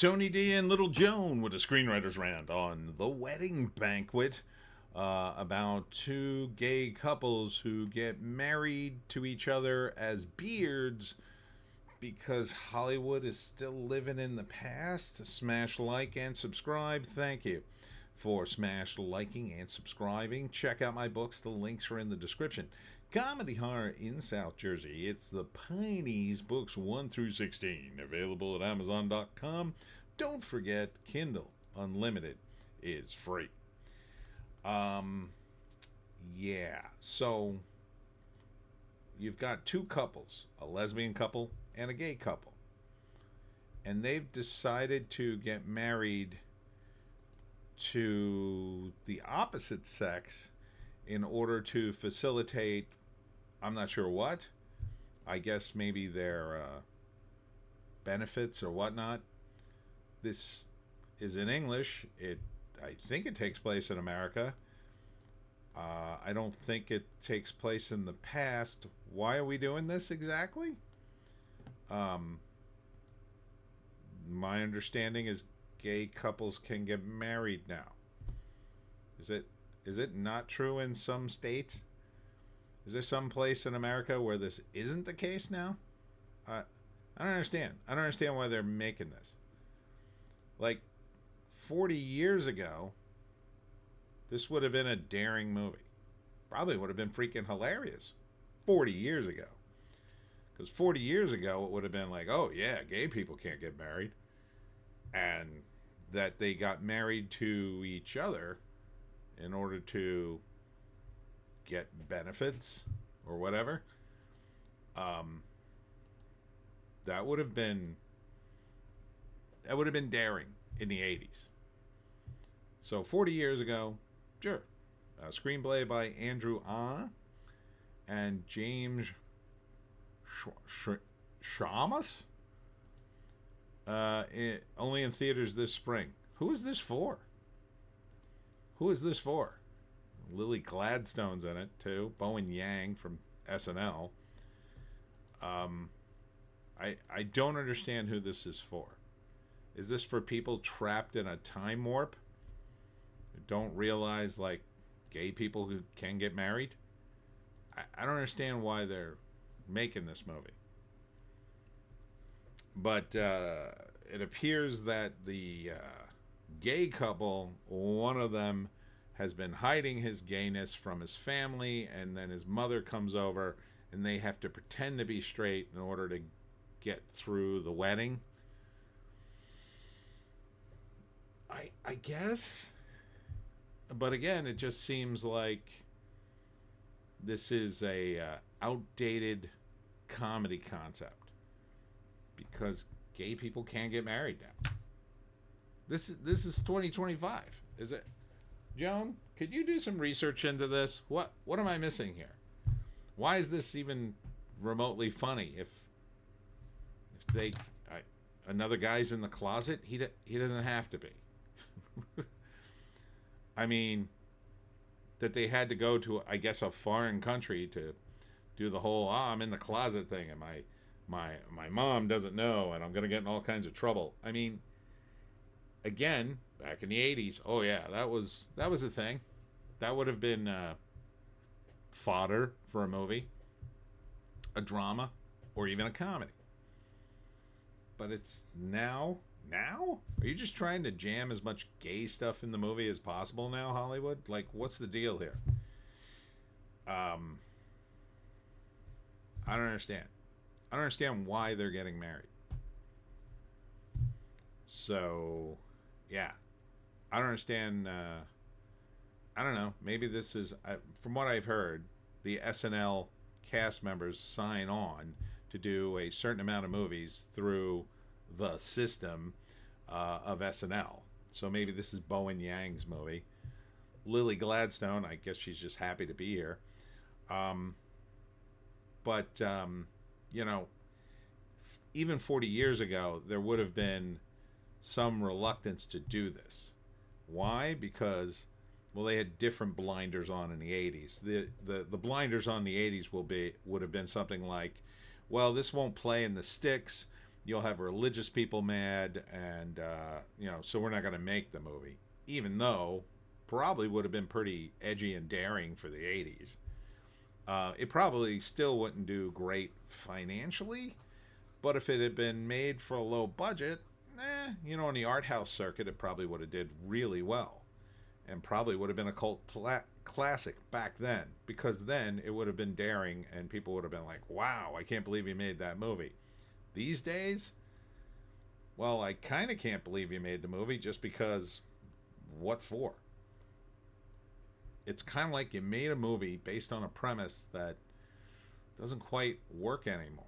Tony D and Little Joan with a screenwriter's rant on The Wedding Banquet about two gay couples who get married to each other as beards because Hollywood is still living in the past. Smash like and subscribe. Thank you for smash liking and subscribing. Check out my books. The links are in the description. Comedy horror in South Jersey. It's the Pineys books 1 through 16, available at Amazon.com. Don't forget, Kindle Unlimited is free. Yeah. So you've got two couples, a lesbian couple and a gay couple, and they've decided to get married to the opposite sex in order to facilitate, I'm not sure what, I guess maybe their benefits or whatnot. This is in English. I think it takes place in America. I don't think it takes place in the past. Why are we doing this exactly? My understanding is gay couples can get married now. Is it not true in some states? Is there some place in America where this isn't the case now? I don't understand. I don't understand why they're making this. Like 40 years ago, this would have been a daring movie. Probably would have been freaking hilarious 40 years ago. Because 40 years ago, it would have been like, oh yeah, gay people can't get married. And that they got married to each other in order to get benefits or whatever. That would have been daring in the 80s. So 40 years ago, sure. Screenplay by Andrew and James Shamus. Only in theaters this spring. Who is this for? Lily Gladstone's in it too. Bowen Yang from SNL. I don't understand who this is for. Is this for people trapped in a time warp who don't realize, like, gay people who can get married? I don't understand why they're making this movie. But it appears that the gay couple, one of them has been hiding his gayness from his family, and then his mother comes over and they have to pretend to be straight in order to get through the wedding. I guess. But again, it just seems like this is a outdated comedy concept because gay people can't get married now. This is 2025. Is it? Joan, could you do some research into this? What am I missing here? Why is this even remotely funny? If another guy's in the closet, he doesn't have to be. I mean, that they had to go to, I guess, a foreign country to do the whole I'm in the closet thing, and my mom doesn't know, and I'm gonna get in all kinds of trouble. I mean, again, back in the 80s, oh yeah, that was a thing. That would have been fodder for a movie, a drama, or even a comedy. But it's now? Are you just trying to jam as much gay stuff in the movie as possible now, Hollywood? Like, what's the deal here? I don't understand. I don't understand why they're getting married. So, yeah. I don't understand. I don't know. Maybe this is, from what I've heard, the SNL cast members sign on to do a certain amount of movies through the system of SNL. So maybe this is Bowen Yang's movie. Lily Gladstone, I guess she's just happy to be here. But you know, even 40 years ago, there would have been some reluctance to do this. Why? Because, well, they had different blinders on in the 80s. The blinders on the 80s would have been something like, well, this won't play in the sticks, you'll have religious people mad, and so we're not going to make the movie, even though probably would have been pretty edgy and daring for the 80s. It probably still wouldn't do great financially, but if it had been made for a low budget, on the art house circuit, it probably would have did really well, and probably would have been a classic back then, because then it would have been daring and people would have been like, wow, I can't believe he made that movie. These days, well, I kind of can't believe he made the movie, just because what for? It's kind of like you made a movie based on a premise that doesn't quite work anymore.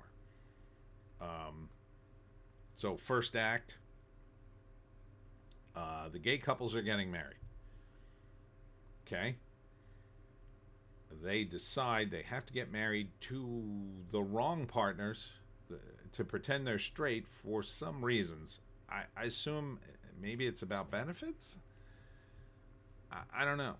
So first act, the gay couples are getting married. Okay? They decide they have to get married to the wrong partners to pretend they're straight for some reasons. I assume maybe it's about benefits? I don't know.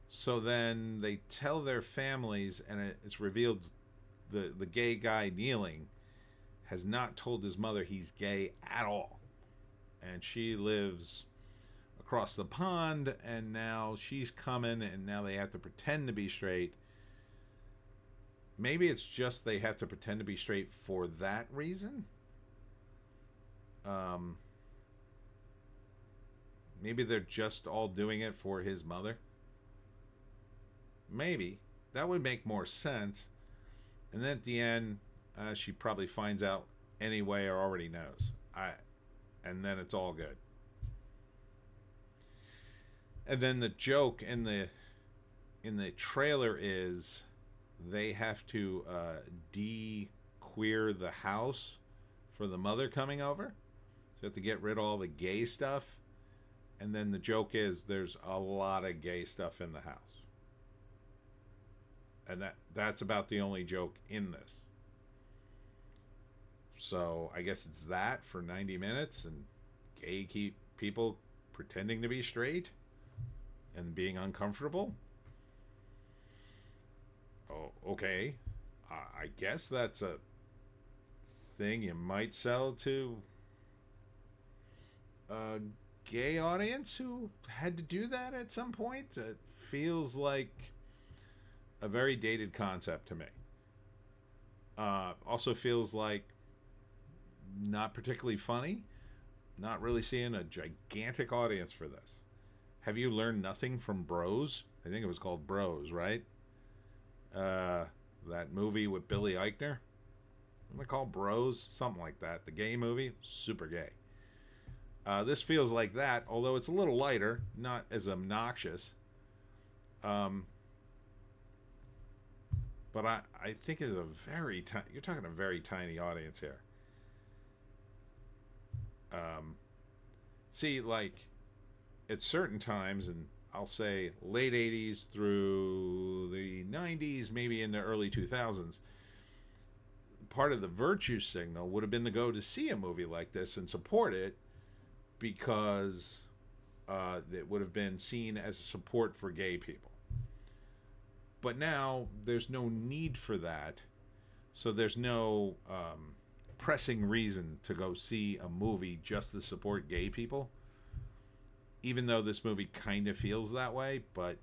So then they tell their families, and it's revealed the gay guy kneeling has not told his mother he's gay at all. And she lives across the pond, and now she's coming, and now they have to pretend to be straight. Maybe it's just they have to pretend to be straight for that reason. Maybe they're just all doing it for his mother. Maybe. That would make more sense. And then at the end, she probably finds out anyway or already knows. And then it's all good. And then the joke in the trailer is they have to de-queer the house for the mother coming over. So they have to get rid of all the gay stuff. And then the joke is there's a lot of gay stuff in the house. And that's about the only joke in this. So I guess it's that for 90 minutes, and gay people pretending to be straight and being uncomfortable. Oh, okay. I guess that's a thing you might sell to a gay audience who had to do that at some point. It feels like a very dated concept to me. Also feels like not particularly funny. Not really seeing a gigantic audience for this. Have you learned nothing from Bros? I think it was called Bros, right? That movie with Billy Eichner. What they call Bros? Something like that. The gay movie. Super gay. This feels like that, although it's a little lighter, not as obnoxious. But I think it's a very tiny... You're talking a very tiny audience here. See, like, at certain times, and I'll say late 80s through the 90s, maybe in the early 2000s, part of the virtue signal would have been to go to see a movie like this and support it, because it would have been seen as a support for gay people. But now there's no need for that, so there's no pressing reason to go see a movie just to support gay people, even though this movie kind of feels that way. But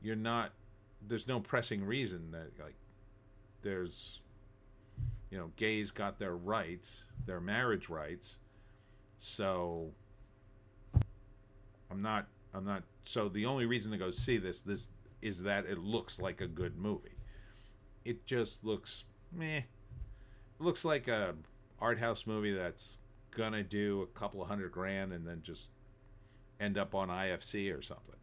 there's no pressing reason that, like, there's, gays got their rights, their marriage rights. So so the only reason to go see this is that it looks like a good movie. It just looks meh. It looks like a art house movie that's gonna do a couple of $100,000 and then just end up on IFC or something.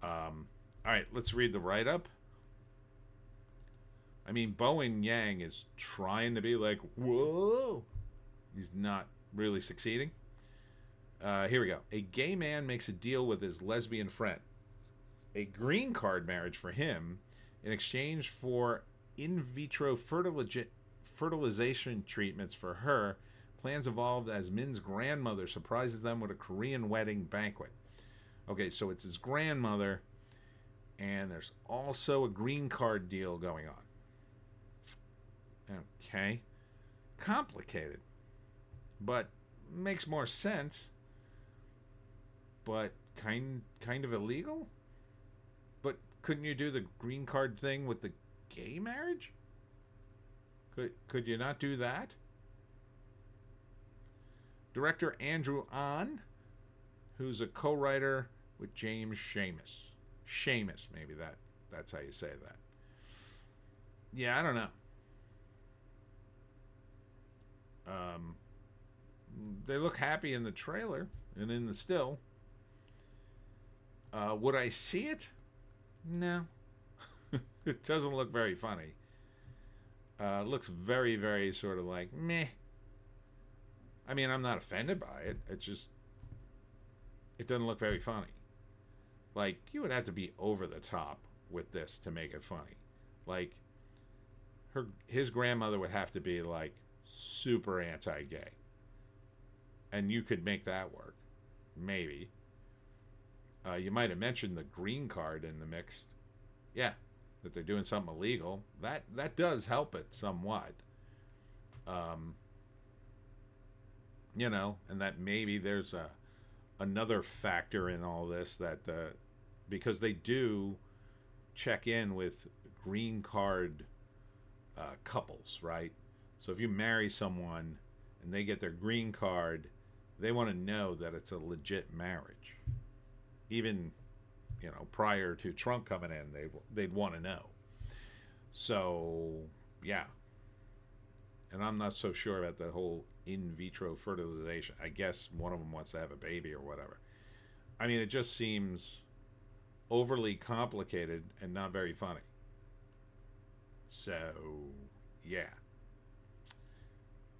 All right, let's read the write-up. I mean, Bowen Yang is trying to be like, whoa. He's not really succeeding. Here we go. A gay man makes a deal with his lesbian friend. A green card marriage for him in exchange for in vitro fertilization treatments for her. Plans evolved as Min's grandmother surprises them with a Korean wedding banquet. Okay, so it's his grandmother, and there's also a green card deal going on. Okay. Complicated. But makes more sense. But kind of illegal? But couldn't you do the green card thing with the gay marriage? Could you not do that? Director Andrew Ahn, who's a co-writer with James Seamus. Seamus, maybe that's how you say that. Yeah, I don't know. Um, they look happy in the trailer and in the still. Would I see it? No. It doesn't look very funny. It looks very, very sort of like meh. I mean, I'm not offended by it. It's just, it doesn't look very funny. Like, you would have to be over the top with this to make it funny. Like, his grandmother would have to be like super anti-gay, and you could make that work, maybe. You might have mentioned the green card in the mix. Yeah, that they're doing something illegal. That does help it somewhat. You know, and that maybe there's another factor in all this that because they do check in with green card couples, right? So if you marry someone and they get their green card, they want to know that it's a legit marriage. Even, you know, prior to Trump coming in, they'd want to know. So yeah, and I'm not so sure about the whole in vitro fertilization. I guess one of them wants to have a baby or whatever. I mean, it just seems overly complicated and not very funny. So yeah.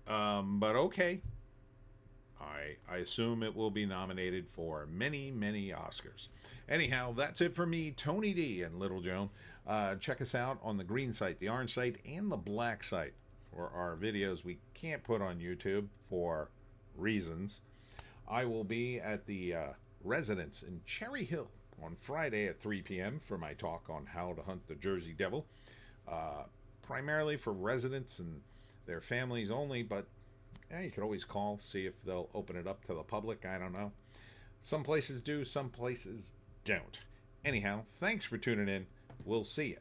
But okay. I assume it will be nominated for many, many Oscars. Anyhow, that's it for me, Tony D and Little Joan. Check us out on the green site, the orange site, and the black site for our videos we can't put on YouTube for reasons. I will be at the Residence in Cherry Hill on Friday at 3 p.m. for my talk on how to hunt the Jersey Devil. Primarily for residents and their families only, but yeah, you could always call, see if they'll open it up to the public. I don't know. Some places do, some places don't. Anyhow, thanks for tuning in. We'll see you